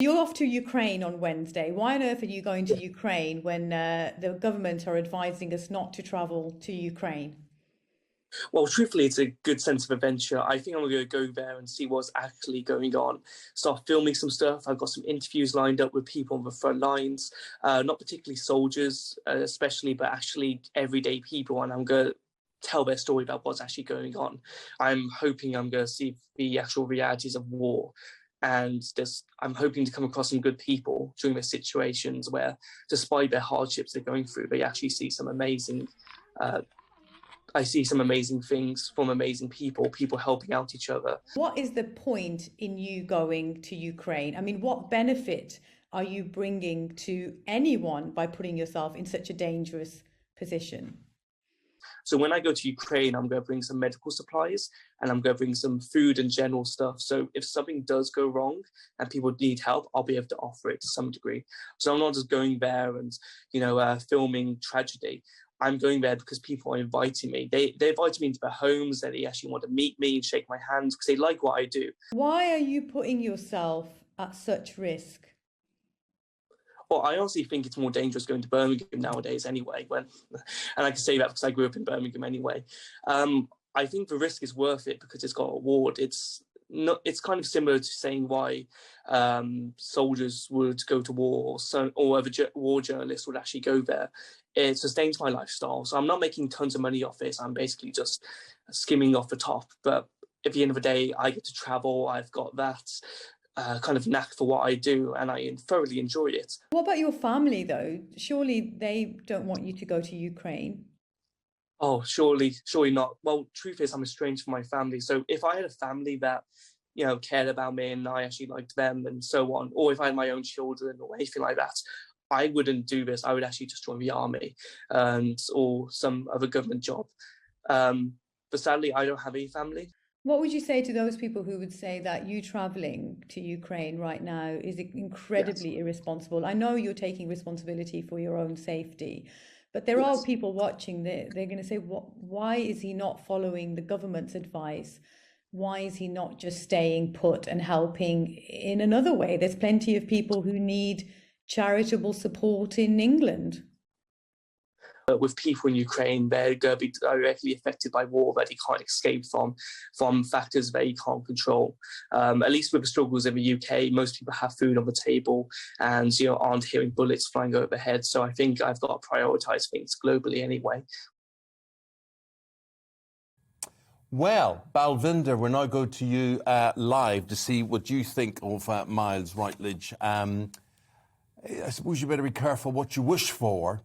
You're off to Ukraine on Wednesday. Why on earth are you going to Ukraine when the government are advising us not to travel to Ukraine? Well, truthfully, it's a good sense of adventure. I think I'm going to go there and see what's actually going on. Start filming some stuff. I've got some interviews lined up with people on the front lines, not particularly soldiers, especially, but actually everyday people. And I'm going to tell their story about what's actually going on. I'm hoping I'm going to see the actual realities of war. And I'm hoping to come across some good people during their situations where, despite their hardships they're going through, they actually see some amazing I see some amazing things from amazing people helping out each other. What is the point in you going to Ukraine? I mean, what benefit are you bringing to anyone by putting yourself in such a dangerous position? So when I go to Ukraine, I'm going to bring some medical supplies and I'm going to bring some food and general stuff. So if something does go wrong and people need help, I'll be able to offer it to some degree. So I'm not just going there and, filming tragedy. I'm going there because people are inviting me. They invited me into their homes, that they actually want to meet me and shake my hands because they like what I do. Why are you putting yourself at such risk? Well, I honestly think it's more dangerous going to Birmingham nowadays anyway. And I can say that because I grew up in Birmingham anyway. I think the risk is worth it because it's got a reward. It's kind of similar to saying why soldiers would go to war or other war journalists would actually go there. It sustains my lifestyle. So I'm not making tons of money off this. I'm basically just skimming off the top. But at the end of the day, I get to travel. I've got that kind of knack for what I do and I thoroughly enjoy it. What about your family though? Surely they don't want you to go to Ukraine. Oh, surely not. Well, truth is I'm estranged from my family. So if I had a family that, cared about me and I actually liked them and so on, or if I had my own children or anything like that, I wouldn't do this. I would actually just join the army or some other government job. But sadly, I don't have any family. What would you say to those people who would say that you traveling to Ukraine right now is incredibly irresponsible? I know you're taking responsibility for your own safety, but there are people watching. They're going to say, why is he not following the government's advice? Why is he not just staying put and helping in another way? There's plenty of people who need charitable support in England. With people in Ukraine, they're going to be directly affected by war that they can't escape from factors they can't control. At least with the struggles in the UK, most people have food on the table and aren't hearing bullets flying over their heads. So I think I've got to prioritise things globally anyway. Well, Balvinder, we're now going to you live to see what you think of Miles Routledge. I suppose you better be careful what you wish for.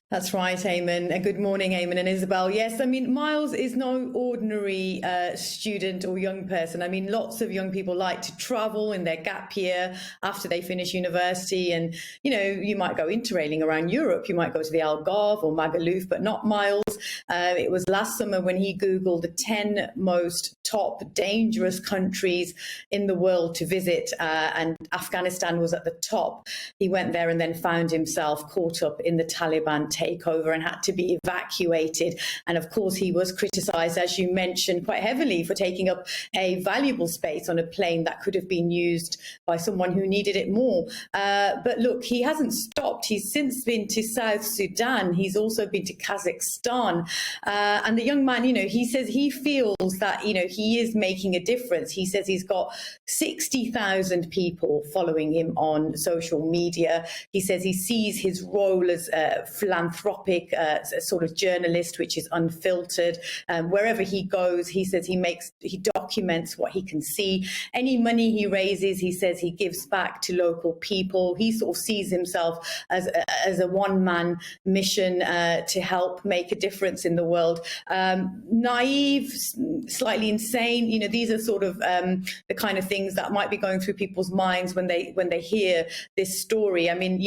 That's right, Eamon. Good morning, Eamon and Isabel. Yes, I mean, Miles is no ordinary student or young person. I mean, lots of young people like to travel in their gap year after they finish university. And, you might go interrailing around Europe. You might go to the Algarve or Magaluf, but not Miles. It was last summer when he Googled the 10 most top dangerous countries in the world to visit, and Afghanistan was at the top. He went there and then found himself caught up in the Taliban takeover and had to be evacuated. And of course, he was criticised, as you mentioned, quite heavily for taking up a valuable space on a plane that could have been used by someone who needed it more. But look, he hasn't stopped. He's since been to South Sudan. He's also been to Kazakhstan. And the young man, he says he feels that, he is making a difference. He says he's got 60,000 people following him on social media. He says he sees his role as philanthropic, sort of journalist, which is unfiltered. Wherever he goes, he says he documents what he can see. Any money he raises, he says he gives back to local people. He sort of sees himself as a one-man mission to help make a difference in the world. Naive, slightly insane. These are sort of the kind of things that might be going through people's minds when they hear this story. I mean,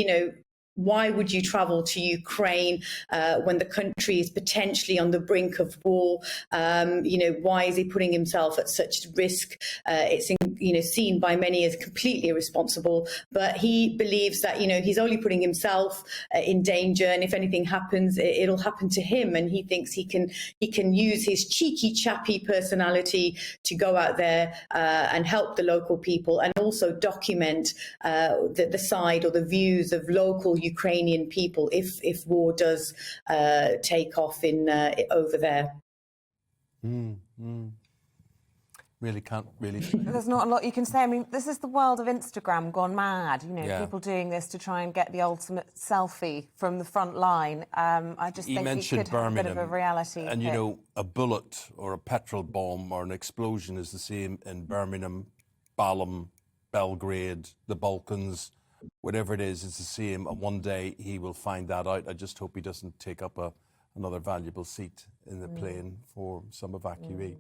why would you travel to Ukraine when the country is potentially on the brink of war? Why is he putting himself at such risk? It's seen by many as completely irresponsible. But he believes that, he's only putting himself in danger, and if anything happens, it'll happen to him. And he thinks he can use his cheeky, chappy personality to go out there and help the local people, and also document the side or the views of local Ukrainian people if war does take off over there. Really can't really. There's not a lot you can say. I mean, this is the world of Instagram gone mad. People doing this to try and get the ultimate selfie from the front line. I just think it could have a bit of a reality and hit. A bullet or a petrol bomb or an explosion is the same in Birmingham, Balham, Belgrade, the Balkans, whatever it is, it's the same. And one day he will find that out. I just hope he doesn't take up another valuable seat in the plane for some evacuee.